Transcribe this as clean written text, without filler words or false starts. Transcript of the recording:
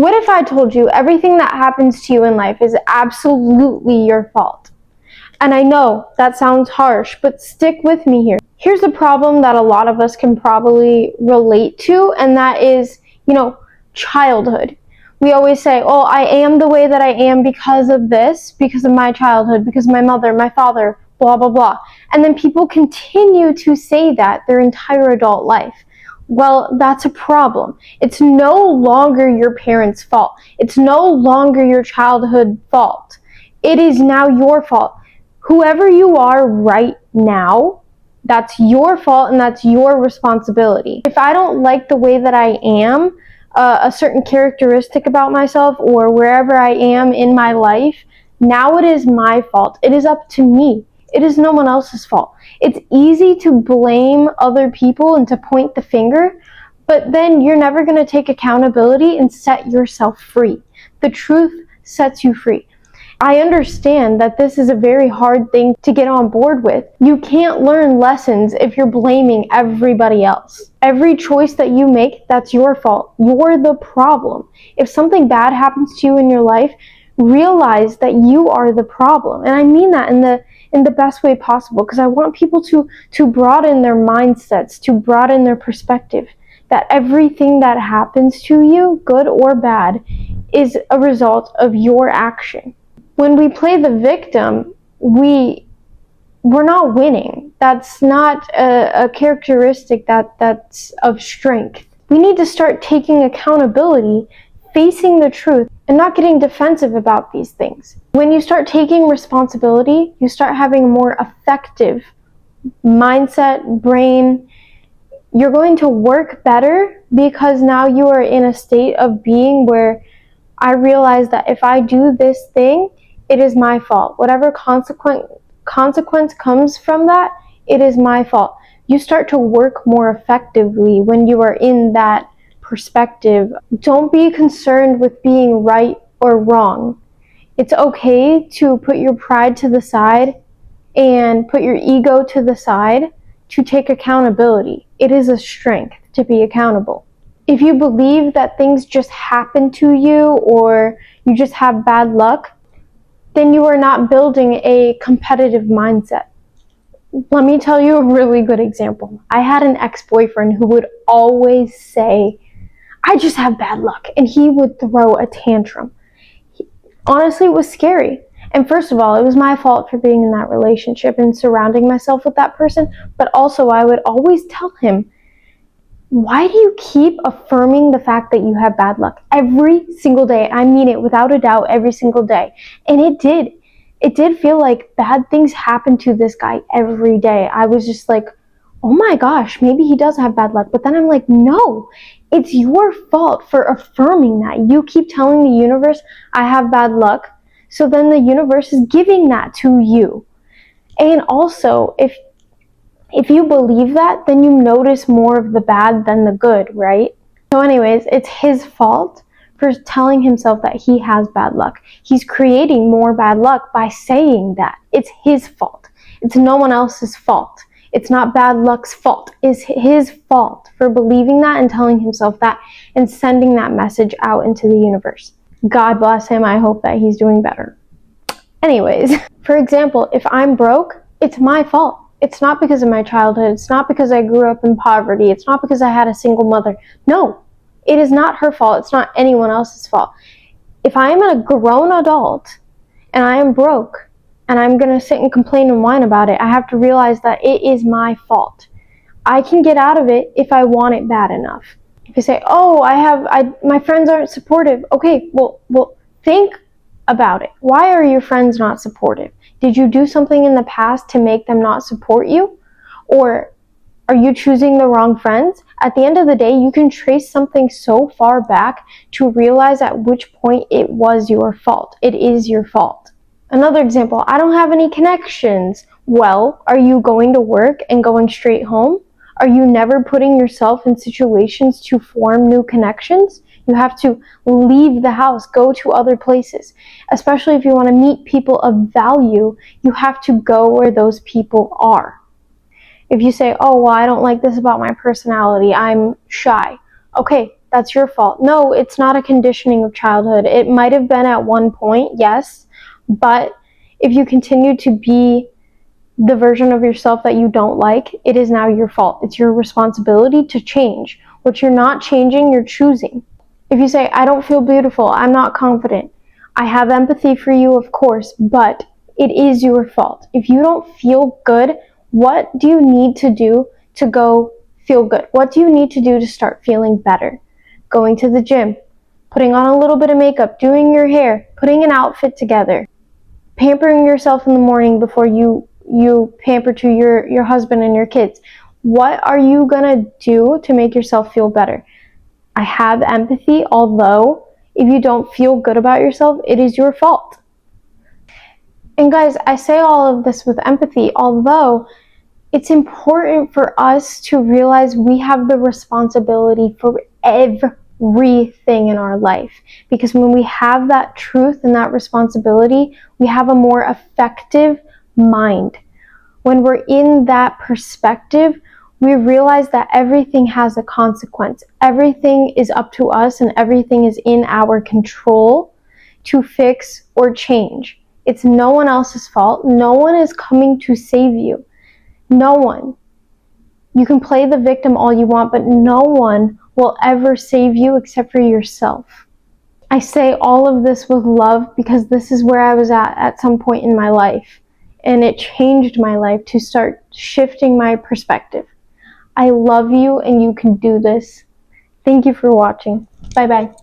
What if I told you everything that happens to you in life is absolutely your fault? And I know that sounds harsh, but stick with me here. Here's a problem that a lot of us can probably relate to, and that is, childhood. We always say, oh, I am the way that I am because of this, because of my childhood, because of my mother, my father, blah, blah, blah. And then people continue to say that their entire adult life. Well, that's a problem. It's no longer your parents' fault. It's no longer your childhood fault. It is now your fault. Whoever you are right now, that's your fault and that's your responsibility. If I don't like the way that I am, a certain characteristic about myself or wherever I am in my life, now it is my fault. It is up to me. It is no one else's fault. It's easy to blame other people and to point the finger, but then you're never going to take accountability and set yourself free. The truth sets you free. I understand that this is a very hard thing to get on board with. You can't learn lessons if you're blaming everybody else. Every choice that you make, that's your fault. You're the problem. If something bad happens to you in your life, realize that you are the problem. And I mean that in the best way possible, because I want people to broaden their mindsets, to broaden their perspective, that everything that happens to you, good or bad, is a result of your action. When we play the victim, we're not winning. That's not a characteristic that's of strength. We need to start taking accountability, facing the truth, and not getting defensive about these things. When you start taking responsibility, you start having a more effective mindset, brain. You're going to work better because now you are in a state of being where I realize that if I do this thing, it is my fault. Whatever consequence comes from that, it is my fault. You start to work more effectively when you are in that perspective. Don't be concerned with being right or wrong. It's okay to put your pride to the side and put your ego to the side to take accountability. It is a strength to be accountable. If you believe that things just happen to you or you just have bad luck, then you are not building a competitive mindset. Let me tell you a really good example. I had an ex-boyfriend who would always say, I just have bad luck, and he would throw a tantrum. Honestly, it was scary. And first of all, it was my fault for being in that relationship and surrounding myself with that person, but also I would always tell him, why do you keep affirming the fact that you have bad luck every single day? I mean it without a doubt every single day. And it did feel like bad things happened to this guy every day. I was just like, oh my gosh, maybe he does have bad luck. But then I'm like, no, it's your fault for affirming that. You keep telling the universe, I have bad luck. So then the universe is giving that to you. And also, if you believe that, then you notice more of the bad than the good, right? So anyways, it's his fault for telling himself that he has bad luck. He's creating more bad luck by saying that. It's his fault. It's no one else's fault. It's not bad luck's fault. It's his fault for believing that and telling himself that and sending that message out into the universe. God bless him. I hope that he's doing better. Anyways, for example, if I'm broke, it's my fault. It's not because of my childhood. It's not because I grew up in poverty. It's not because I had a single mother. No, it is not her fault. It's not anyone else's fault. If I am a grown adult and I am broke and I'm going to sit and complain and whine about it, I have to realize that it is my fault. I can get out of it if I want it bad enough. If you say, oh, my friends aren't supportive. Okay, well, think about it. Why are your friends not supportive? Did you do something in the past to make them not support you? Or are you choosing the wrong friends? At the end of the day, you can trace something so far back to realize at which point it was your fault. It is your fault. Another example, I don't have any connections. Well, are you going to work and going straight home? Are you never putting yourself in situations to form new connections? You have to leave the house, go to other places. Especially if you want to meet people of value, you have to go where those people are. If you say, oh, well, I don't like this about my personality, I'm shy. Okay, That's your fault. No, it's not a conditioning of childhood. It might have been at one point, yes, but if you continue to be the version of yourself that you don't like, it is now your fault. It's your responsibility to change. What you're not changing, you're choosing. If you say, I don't feel beautiful, I'm not confident, I have empathy for you, of course, but it is your fault. If you don't feel good, what do you need to do to go feel good? What do you need to do to start feeling better? Going to the gym, putting on a little bit of makeup, doing your hair, putting an outfit together, pampering yourself in the morning before you pamper to your husband and your kids. What are you gonna do to make yourself feel better? I have empathy, although if you don't feel good about yourself, it is your fault. And guys, I say all of this with empathy, although it's important for us to realize we have the responsibility for everything in our life. Because when we have that truth and that responsibility, we have a more effective mind. When we're in that perspective, we realize that everything has a consequence. Everything is up to us and everything is in our control to fix or change. It's no one else's fault. No one is coming to save you. No one. You can play the victim all you want, but no one will ever save you except for yourself. I say all of this with love because this is where I was at some point in my life. And it changed my life to start shifting my perspective. I love you and you can do this. Thank you for watching. Bye bye.